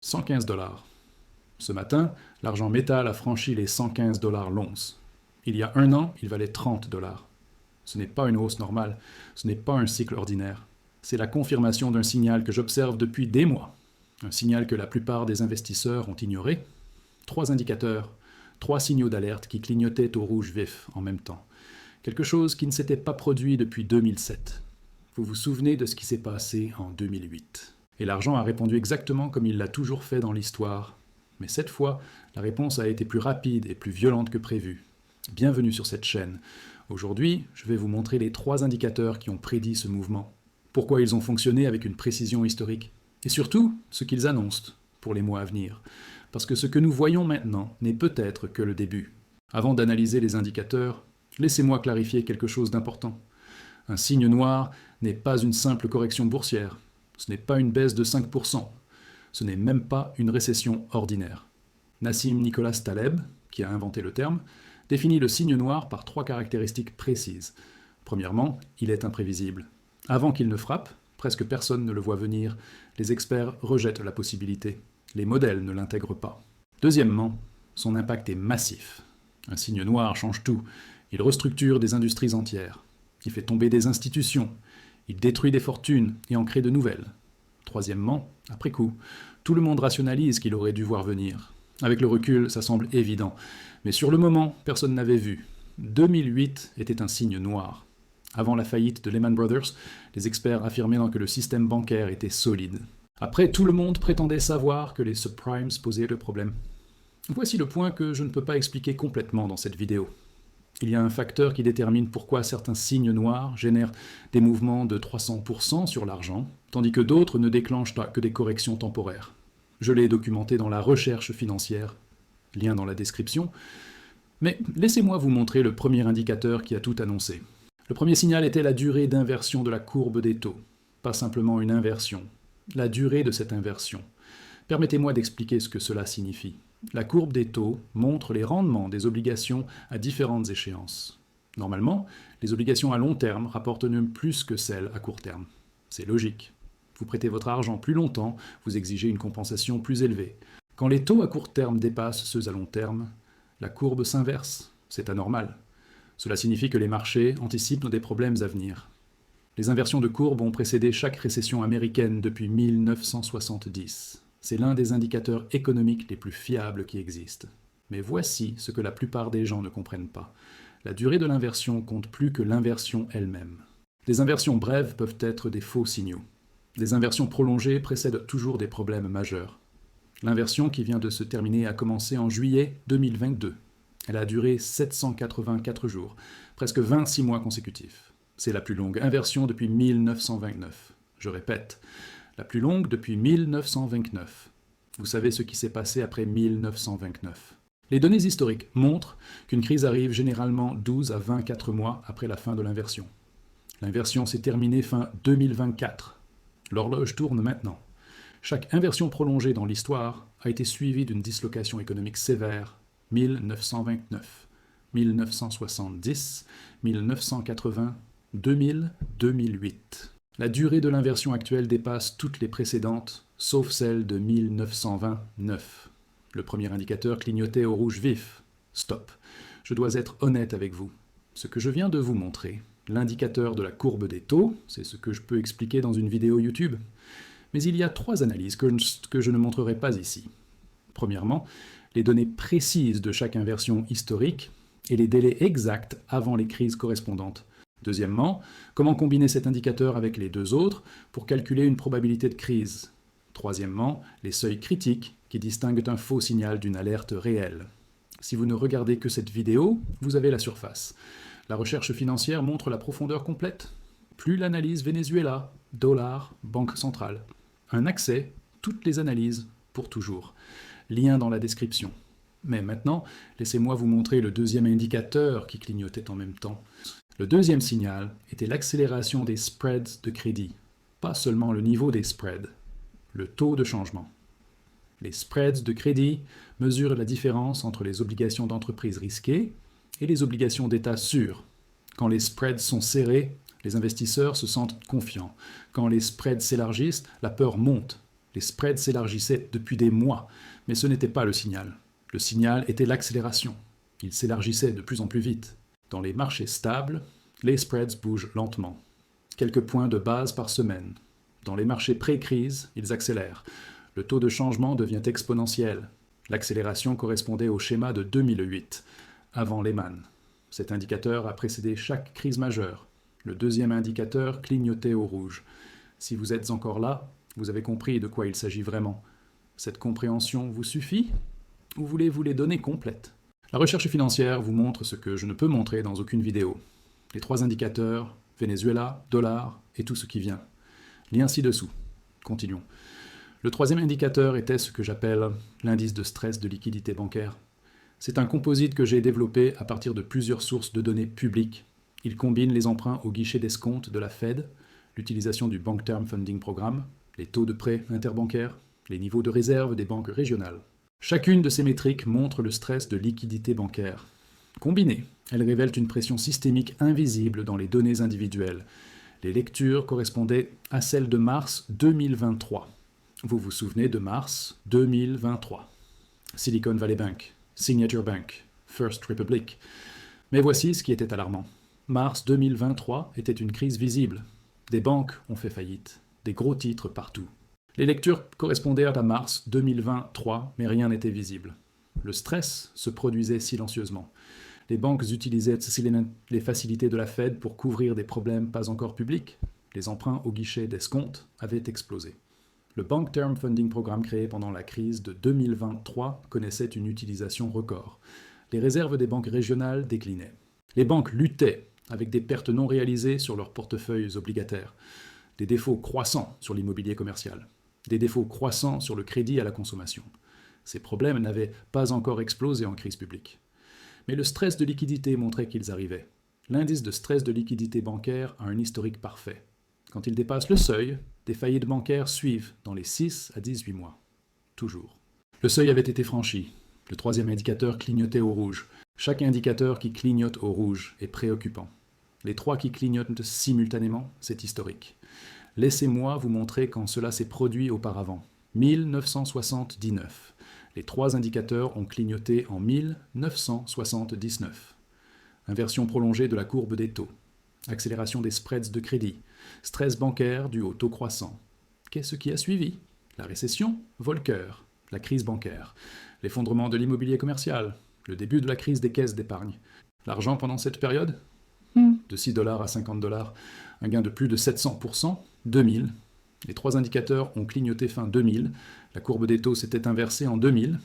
$115. Ce matin, l'argent métal a franchi les $115 l'once. Il y a un an, il valait $30. Ce n'est pas une hausse normale, ce n'est pas un cycle ordinaire. C'est la confirmation d'un signal que j'observe depuis des mois. Un signal que la plupart des investisseurs ont ignoré. 3 indicateurs, 3 signaux d'alerte qui clignotaient au rouge vif en même temps. Quelque chose qui ne s'était pas produit depuis 2007. Vous vous souvenez de ce qui s'est passé en 2008. Et l'argent a répondu exactement comme il l'a toujours fait dans l'histoire. Mais cette fois, la réponse a été plus rapide et plus violente que prévu. Bienvenue sur cette chaîne. Aujourd'hui, je vais vous montrer les 3 indicateurs qui ont prédit ce mouvement. Pourquoi ils ont fonctionné avec une précision historique. Et surtout, ce qu'ils annoncent pour les mois à venir. Parce que ce que nous voyons maintenant n'est peut-être que le début. Avant d'analyser les indicateurs, laissez-moi clarifier quelque chose d'important. Un signe noir n'est pas une simple correction boursière. Ce n'est pas une baisse de 5%. Ce n'est même pas une récession ordinaire. Nassim Nicholas Taleb, qui a inventé le terme, définit le signe noir par 3 caractéristiques précises. Premièrement, il est imprévisible. Avant qu'il ne frappe, presque personne ne le voit venir. Les experts rejettent la possibilité. Les modèles ne l'intègrent pas. Deuxièmement, son impact est massif. Un signe noir change tout. Il restructure des industries entières. Il fait tomber des institutions. Il détruit des fortunes et en crée de nouvelles. Troisièmement, après coup, tout le monde rationalise qu'il aurait dû voir venir. Avec le recul, ça semble évident. Mais sur le moment, personne n'avait vu. 2008 était un signe noir. Avant la faillite de Lehman Brothers, les experts affirmaient que le système bancaire était solide. Après, tout le monde prétendait savoir que les subprimes posaient le problème. Voici le point que je ne peux pas expliquer complètement dans cette vidéo. Il y a un facteur qui détermine pourquoi certains signes noirs génèrent des mouvements de 300% sur l'argent, tandis que d'autres ne déclenchent que des corrections temporaires. Je l'ai documenté dans la recherche financière, lien dans la description, mais laissez-moi vous montrer le premier indicateur qui a tout annoncé. Le premier signal était la durée d'inversion de la courbe des taux, pas simplement une inversion, la durée de cette inversion. Permettez-moi d'expliquer ce que cela signifie. La courbe des taux montre les rendements des obligations à différentes échéances. Normalement, les obligations à long terme rapportent même plus que celles à court terme. C'est logique. Vous prêtez votre argent plus longtemps, vous exigez une compensation plus élevée. Quand les taux à court terme dépassent ceux à long terme, la courbe s'inverse. C'est anormal. Cela signifie que les marchés anticipent des problèmes à venir. Les inversions de courbe ont précédé chaque récession américaine depuis 1970. C'est l'un des indicateurs économiques les plus fiables qui existent. Mais voici ce que la plupart des gens ne comprennent pas. La durée de l'inversion compte plus que l'inversion elle-même. Les inversions brèves peuvent être des faux signaux. Les inversions prolongées précèdent toujours des problèmes majeurs. L'inversion qui vient de se terminer a commencé en juillet 2022. Elle a duré 784 jours, presque 26 mois consécutifs. C'est la plus longue inversion depuis 1929. Je répète, la plus longue depuis 1929. Vous savez ce qui s'est passé après 1929. Les données historiques montrent qu'une crise arrive généralement 12 à 24 mois après la fin de l'inversion. L'inversion s'est terminée fin 2024. L'horloge tourne maintenant. Chaque inversion prolongée dans l'histoire a été suivie d'une dislocation économique sévère. 1929, 1970, 1980, 2000, 2008. La durée de l'inversion actuelle dépasse toutes les précédentes, sauf celle de 1929. Le premier indicateur clignotait au rouge vif. Stop. Je dois être honnête avec vous. Ce que je viens de vous montrer, l'indicateur de la courbe des taux, c'est ce que je peux expliquer dans une vidéo YouTube. Mais il y a 3 analyses que je ne montrerai pas ici. Premièrement, les données précises de chaque inversion historique et les délais exacts avant les crises correspondantes. Deuxièmement, comment combiner cet indicateur avec les 2 autres pour calculer une probabilité de crise. Troisièmement, les seuils critiques qui distinguent un faux signal d'une alerte réelle. Si vous ne regardez que cette vidéo, vous avez la surface. La recherche financière montre la profondeur complète. Plus l'analyse Venezuela, dollar, banque centrale. Un accès, toutes les analyses, pour toujours. Lien dans la description. Mais maintenant, laissez-moi vous montrer le deuxième indicateur qui clignotait en même temps. Le deuxième signal était l'accélération des spreads de crédit. Pas seulement le niveau des spreads, le taux de changement. Les spreads de crédit mesurent la différence entre les obligations d'entreprise risquées et les obligations d'État sûres. Quand les spreads sont serrés, les investisseurs se sentent confiants. Quand les spreads s'élargissent, la peur monte. Les spreads s'élargissaient depuis des mois, mais ce n'était pas le signal. Le signal était l'accélération. Ils s'élargissaient de plus en plus vite. Dans les marchés stables, les spreads bougent lentement. Quelques points de base par semaine. Dans les marchés pré-crise, ils accélèrent. Le taux de changement devient exponentiel. L'accélération correspondait au schéma de 2008, avant Lehman. Cet indicateur a précédé chaque crise majeure. Le deuxième indicateur clignotait au rouge. Si vous êtes encore là, vous avez compris de quoi il s'agit vraiment. Cette compréhension vous suffit? Ou voulez-vous les données complètes? La recherche financière vous montre ce que je ne peux montrer dans aucune vidéo. Les 3 indicateurs, Venezuela, dollar et tout ce qui vient. Lien ci-dessous. Continuons. Le 3e indicateur était ce que j'appelle l'indice de stress de liquidité bancaire. C'est un composite que j'ai développé à partir de plusieurs sources de données publiques. Il combine les emprunts au guichet d'escompte de la Fed, l'utilisation du Bank Term Funding Program, les taux de prêt interbancaires, les niveaux de réserve des banques régionales. Chacune de ces métriques montre le stress de liquidité bancaire. Combinées, elles révèlent une pression systémique invisible dans les données individuelles. Les lectures correspondaient à celles de mars 2023. Vous vous souvenez de mars 2023. Silicon Valley Bank, Signature Bank, First Republic. Mais voici ce qui était alarmant. Mars 2023 était une crise visible. Des banques ont fait faillite, des gros titres partout. Les lectures correspondaient à mars 2023, mais rien n'était visible. Le stress se produisait silencieusement. Les banques utilisaient les facilités de la Fed pour couvrir des problèmes pas encore publics. Les emprunts au guichet d'escompte avaient explosé. Le Bank Term Funding Program créé pendant la crise de 2023 connaissait une utilisation record. Les réserves des banques régionales déclinaient. Les banques luttaient avec des pertes non réalisées sur leurs portefeuilles obligataires, des défauts croissants sur l'immobilier commercial, des défauts croissants sur le crédit à la consommation. Ces problèmes n'avaient pas encore explosé en crise publique. Mais le stress de liquidité montrait qu'ils arrivaient. L'indice de stress de liquidité bancaire a un historique parfait. Quand il dépasse le seuil, des faillites bancaires suivent dans les 6 à 18 mois. Toujours. Le seuil avait été franchi. Le 3e indicateur clignotait au rouge. Chaque indicateur qui clignote au rouge est préoccupant. Les 3 qui clignotent simultanément, c'est historique. Laissez-moi vous montrer quand cela s'est produit auparavant. 1979. Les 3 indicateurs ont clignoté en 1979. Inversion prolongée de la courbe des taux. Accélération des spreads de crédit. Stress bancaire dû au taux croissant. Qu'est-ce qui a suivi? La récession, Volcker, la crise bancaire, l'effondrement de l'immobilier commercial, le début de la crise des caisses d'épargne. L'argent pendant cette période? De 6 $ à 50 $, un gain de plus de 700%, 2000. Les 3 indicateurs ont clignoté fin 2000, la courbe des taux s'était inversée en 2000,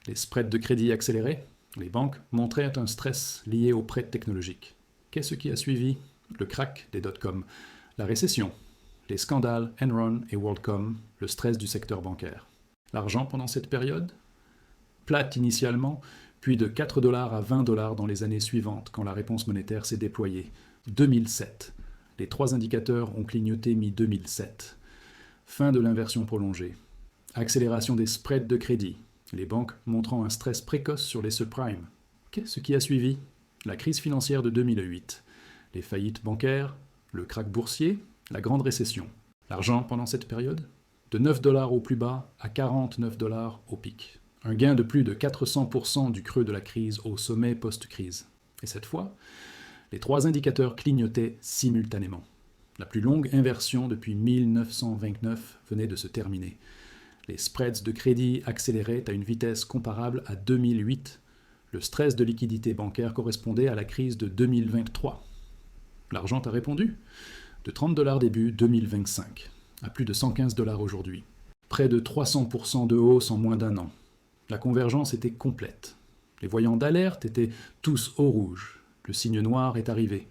les spreads de crédit accéléraient, les banques montraient un stress lié aux prêts technologiques. Qu'est-ce qui a suivi? Le crack des dot-com, la récession, les scandales Enron et WorldCom, le stress du secteur bancaire. L'argent pendant cette période? Plate initialement, puis de 4 $ à 20 $ dans les années suivantes quand la réponse monétaire s'est déployée. 2007. Les 3 indicateurs ont clignoté mi-2007. Fin de l'inversion prolongée. Accélération des spreads de crédit, les banques montrant un stress précoce sur les subprimes. Qu'est-ce qui a suivi? La crise financière de 2008. Les faillites bancaires, le krach boursier, la grande récession. L'argent pendant cette période? De 9 $ au plus bas à 49 $ au pic. Un gain de plus de 400% du creux de la crise au sommet post-crise. Et cette fois, les 3 indicateurs clignotaient simultanément. La plus longue inversion depuis 1929 venait de se terminer. Les spreads de crédit accéléraient à une vitesse comparable à 2008. Le stress de liquidité bancaire correspondait à la crise de 2023. L'argent a répondu? De 30 $ début 2025, à plus de 115 $ aujourd'hui. Près de 300% de hausse en moins d'un an. La convergence était complète. Les voyants d'alerte étaient tous au rouge. Le signe noir est arrivé.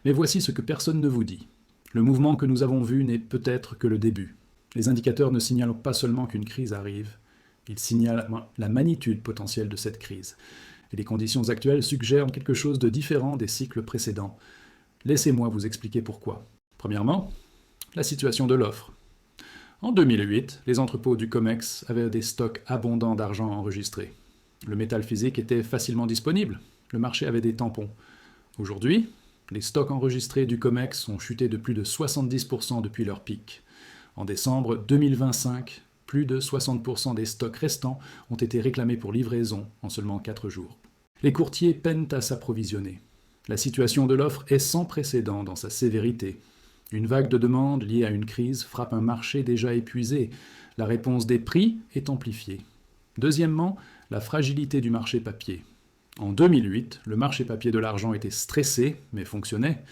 Mais voici ce que personne ne vous dit. Le mouvement que nous avons vu n'est peut-être que le début. Les indicateurs ne signalent pas seulement qu'une crise arrive, ils signalent la magnitude potentielle de cette crise. Et les conditions actuelles suggèrent quelque chose de différent des cycles précédents. Laissez-moi vous expliquer pourquoi. Premièrement, la situation de l'offre. En 2008, les entrepôts du COMEX avaient des stocks abondants d'argent enregistrés. Le métal physique était facilement disponible. Le marché avait des tampons. Aujourd'hui, les stocks enregistrés du COMEX ont chuté de plus de 70% depuis leur pic. En décembre 2025, Plus de 60% des stocks restants ont été réclamés pour livraison en seulement 4 jours. Les courtiers peinent à s'approvisionner. La situation de l'offre est sans précédent dans sa sévérité. Une vague de demande liée à une crise frappe un marché déjà épuisé. La réponse des prix est amplifiée. Deuxièmement, la fragilité du marché papier. En 2008, le marché papier de l'argent était stressé, mais fonctionnait.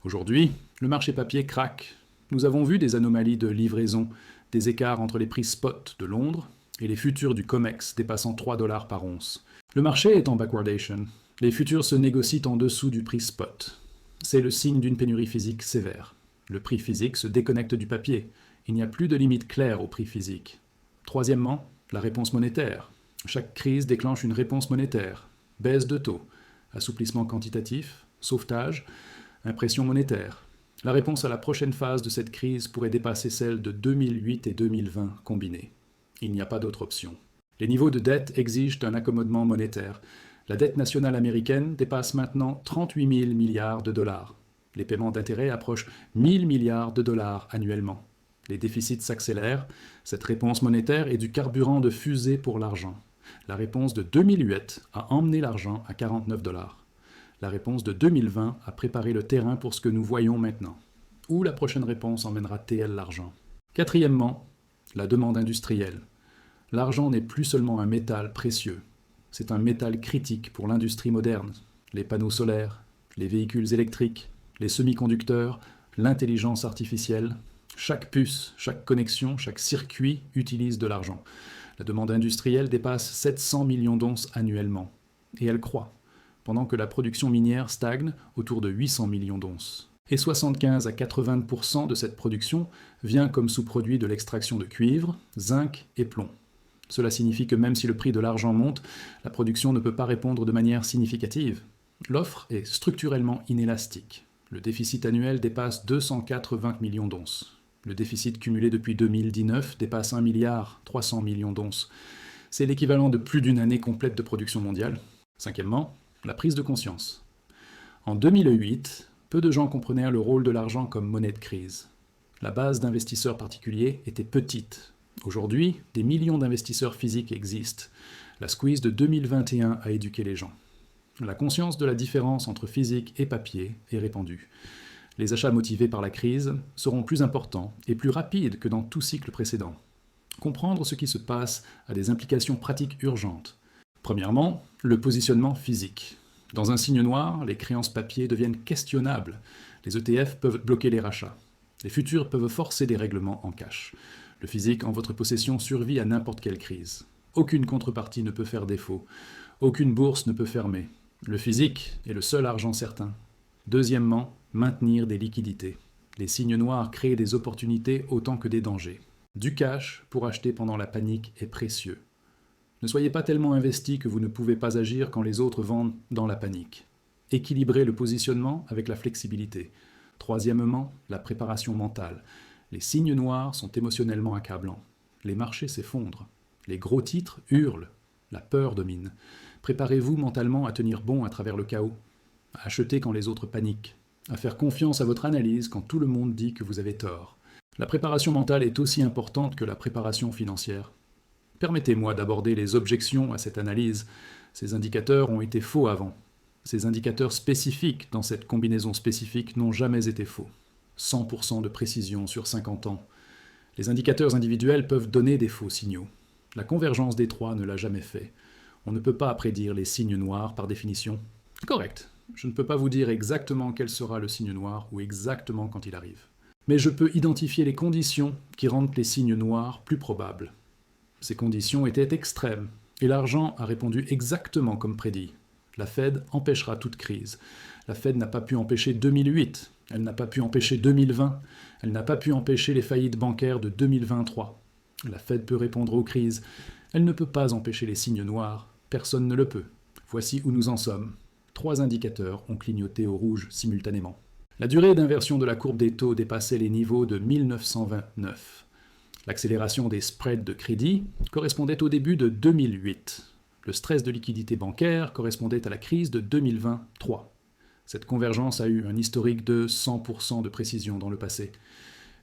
Aujourd'hui, le marché papier craque. Nous avons vu des anomalies de livraison, des écarts entre les prix spot de Londres et les futurs du COMEX dépassant 3 $ par once. Le marché est en backwardation. Les futurs se négocient en dessous du prix spot. C'est le signe d'une pénurie physique sévère. Le prix physique se déconnecte du papier. Il n'y a plus de limite claire au prix physique. Troisièmement, la réponse monétaire. Chaque crise déclenche une réponse monétaire. Baisse de taux, assouplissement quantitatif, sauvetage, impression monétaire. La réponse à la prochaine phase de cette crise pourrait dépasser celle de 2008 et 2020 combinées. Il n'y a pas d'autre option. Les niveaux de dette exigent un accommodement monétaire. La dette nationale américaine dépasse maintenant 38 000 milliards de dollars. Les paiements d'intérêts approchent 1 000 milliards de dollars annuellement. Les déficits s'accélèrent. Cette réponse monétaire est du carburant de fusée pour l'argent. La réponse de 2008 a emmené l'argent à 49 $. La réponse de 2020 a préparé le terrain pour ce que nous voyons maintenant. Où la prochaine réponse emmènera-t-elle l'argent? Quatrièmement, la demande industrielle. L'argent n'est plus seulement un métal précieux. C'est un métal critique pour l'industrie moderne. Les panneaux solaires, les véhicules électriques, les semi-conducteurs, l'intelligence artificielle. Chaque puce, chaque connexion, chaque circuit utilise de l'argent. La demande industrielle dépasse 700 millions d'onces annuellement. Et elle croît, pendant que la production minière stagne autour de 800 millions d'onces. Et 75 à 80% de cette production vient comme sous-produit de l'extraction de cuivre, zinc et plomb. Cela signifie que même si le prix de l'argent monte, la production ne peut pas répondre de manière significative. L'offre est structurellement inélastique. Le déficit annuel dépasse 280 millions d'onces. Le déficit cumulé depuis 2019 dépasse 1 milliard 300 millions d'onces. C'est l'équivalent de plus d'une année complète de production mondiale. Cinquièmement, la prise de conscience. En 2008, peu de gens comprenaient le rôle de l'argent comme monnaie de crise. La base d'investisseurs particuliers était petite. Aujourd'hui, des millions d'investisseurs physiques existent. La squeeze de 2021 a éduqué les gens. La conscience de la différence entre physique et papier est répandue. Les achats motivés par la crise seront plus importants et plus rapides que dans tout cycle précédent. Comprendre ce qui se passe a des implications pratiques urgentes. Premièrement, le positionnement physique. Dans un signe noir, les créances papier deviennent questionnables. Les ETF peuvent bloquer les rachats. Les futurs peuvent forcer des règlements en cash. Le physique en votre possession survit à n'importe quelle crise. Aucune contrepartie ne peut faire défaut. Aucune bourse ne peut fermer. Le physique est le seul argent certain. Deuxièmement, maintenir des liquidités. Les signes noirs créent des opportunités autant que des dangers. Du cash pour acheter pendant la panique est précieux. Ne soyez pas tellement investi que vous ne pouvez pas agir quand les autres vendent dans la panique. Équilibrez le positionnement avec la flexibilité. Troisièmement, la préparation mentale. Les signes noirs sont émotionnellement accablants. Les marchés s'effondrent. Les gros titres hurlent. La peur domine. Préparez-vous mentalement à tenir bon à travers le chaos, à acheter quand les autres paniquent, à faire confiance à votre analyse quand tout le monde dit que vous avez tort. La préparation mentale est aussi importante que la préparation financière. Permettez-moi d'aborder les objections à cette analyse. Ces indicateurs ont été faux avant. Ces indicateurs spécifiques dans cette combinaison spécifique n'ont jamais été faux. 100% de précision sur 50 ans. Les indicateurs individuels peuvent donner des faux signaux. La convergence des trois ne l'a jamais fait. On ne peut pas prédire les signes noirs par définition. Correct. Je ne peux pas vous dire exactement quel sera le signe noir ou exactement quand il arrive. Mais je peux identifier les conditions qui rendent les signes noirs plus probables. Ces conditions étaient extrêmes, et l'argent a répondu exactement comme prédit. La Fed empêchera toute crise. La Fed n'a pas pu empêcher 2008, elle n'a pas pu empêcher 2020, elle n'a pas pu empêcher les faillites bancaires de 2023. La Fed peut répondre aux crises, elle ne peut pas empêcher les signes noirs, personne ne le peut. Voici où nous en sommes. 3 indicateurs ont clignoté au rouge simultanément. La durée d'inversion de la courbe des taux dépassait les niveaux de 1929. L'accélération des spreads de crédit correspondait au début de 2008. Le stress de liquidité bancaire correspondait à la crise de 2023. Cette convergence a eu un historique de 100% de précision dans le passé.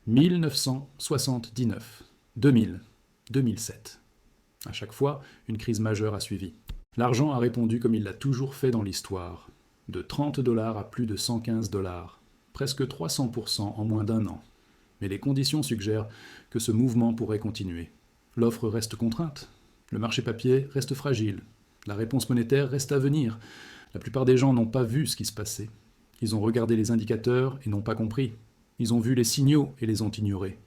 1979, 2000, 2007. À chaque fois, une crise majeure a suivi. L'argent a répondu comme il l'a toujours fait dans l'histoire, de 30 $ à plus de 115 $, presque 300% en moins d'un an. Mais les conditions suggèrent que ce mouvement pourrait continuer. L'offre reste contrainte, le marché papier reste fragile, la réponse monétaire reste à venir. La plupart des gens n'ont pas vu ce qui se passait. Ils ont regardé les indicateurs et n'ont pas compris. Ils ont vu les signaux et les ont ignorés.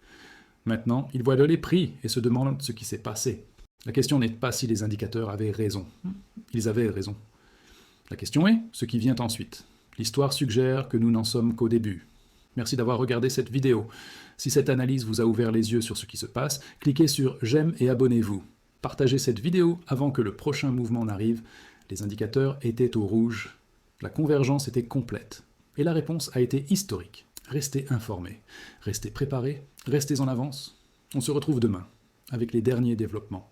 Maintenant, ils voient les prix et se demandent ce qui s'est passé. La question n'est pas si les indicateurs avaient raison. Ils avaient raison. La question est ce qui vient ensuite. L'histoire suggère que nous n'en sommes qu'au début. Merci d'avoir regardé cette vidéo. Si cette analyse vous a ouvert les yeux sur ce qui se passe, cliquez sur « J'aime » et abonnez-vous. Partagez cette vidéo avant que le prochain mouvement n'arrive. Les indicateurs étaient au rouge. La convergence était complète. Et la réponse a été historique. Restez informés, restez préparés, restez en avance. On se retrouve demain avec les derniers développements.